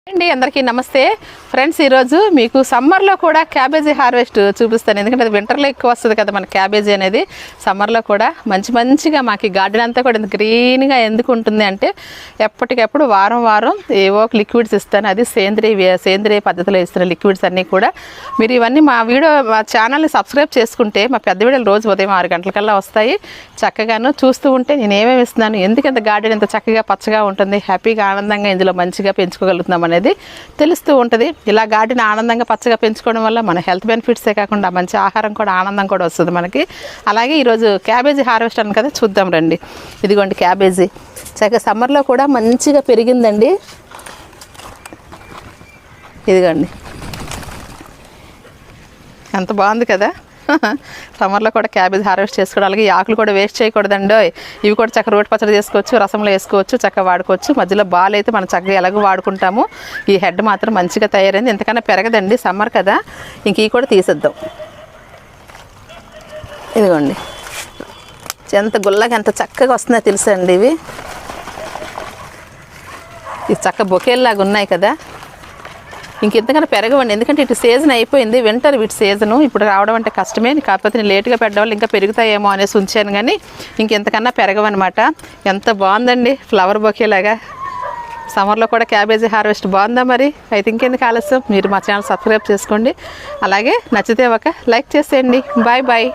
అండి అందరికీ నమస్తే ఫ్రెండ్స్. ఈరోజు మీకు సమ్మర్లో కూడా క్యాబేజీ హార్వెస్ట్ చూపిస్తాను. ఎందుకంటే అది వింటర్లో ఎక్కువ వస్తుంది కదా మన క్యాబేజీ అనేది. సమ్మర్లో కూడా మంచిగా మాకు గార్డెన్ అంతా కూడా గ్రీన్గా ఎందుకు ఉంటుంది అంటే ఎప్పటికప్పుడు వారం ఏవో లిక్విడ్స్ ఇస్తాను. అది సేంద్రియ పద్ధతిలో ఇస్తున్న లిక్విడ్స్ అన్నీ కూడా. మీరు ఇవన్నీ మా ఛానల్ని సబ్స్క్రైబ్ చేసుకుంటే మా పెద్ద వీడియోలు రోజు ఉదయం 6 గంటలకల్లా వస్తాయి. చక్కగాను చూస్తూ ఉంటే నేను ఏమేమి ఇస్తున్నాను, ఎందుకు ఇంత గార్డెన్ ఇంత చక్కగా పచ్చగా ఉంటుంది, హ్యాపీగా ఆనందంగా ఇందులో మంచిగా పెంచుకోగలుగుతున్నాం అనేది తెలుస్తూ ఉంటుంది. ఇలా గార్డెన్ ఆనందంగా పచ్చగా పెంచుకోవడం వల్ల మన హెల్త్ బెనిఫిట్సే కాకుండా మంచి ఆహారం కూడా ఆనందం కూడా వస్తుంది మనకి. అలాగే ఈరోజు క్యాబేజీ హార్వెస్ట్ అని కదా చూద్దాం రండి. ఇదిగోండి క్యాబేజీ చక్కగా సమ్మర్లో కూడా మంచిగా పెరిగిందండి. ఇదిగోండి ఎంత బాగుంది కదా. సమ్మర్లో కూడా క్యాబేజ్ హార్వెస్ట్ చేసుకోవడం. అలాగే ఈ ఆకులు కూడా వేస్ట్ చేయకూడదండి. ఇవి కూడా చక్కగా రోటి పచ్చడి చేసుకోవచ్చు, రసంలో వేసుకోవచ్చు, చక్కగా వాడుకోవచ్చు. మధ్యలో బాల్ అయితే మనం చక్కగా ఎలాగో వాడుకుంటాము. ఈ హెడ్ మాత్రం మంచిగా తయారైంది, ఎంతకన్నా పెరగదండి సమ్మర్ కదా. ఇంక ఇవి కూడా తీసేద్దాం. ఇదిగోండి ఎంత గుల్లగా ఎంత చక్కగా వస్తుందో తెలుసా అండి. ఇవి చక్కగా బొకేల్లాగా ఉన్నాయి కదా. ఇంకెంతకన్నా పెరగవండి, ఎందుకంటే ఇటు సీజన్ అయిపోయింది. వింటర్ వీటి సీజను ఇప్పుడు రావడం అంటే కష్టమే. కాకపోతే నేను లేట్గా పెట్టడం వల్ల ఇంకా పెరుగుతాయేమో అనేసి ఉంచాను, కానీ ఇంకెంతకన్నా పెరగవన్నమాట. ఎంత బాగుందండి ఫ్లవర్ బొకేలాగా. సమ్మర్లో కూడా క్యాబేజీ హార్వెస్ట్ బాగుందా మరి? అయితే ఇంకెందుకు ఆలస్యం, మీరు మా ఛానల్ సబ్స్క్రైబ్ చేసుకోండి. అలాగే నచ్చితే ఒక లైక్ చేసేయండి. బాయ్.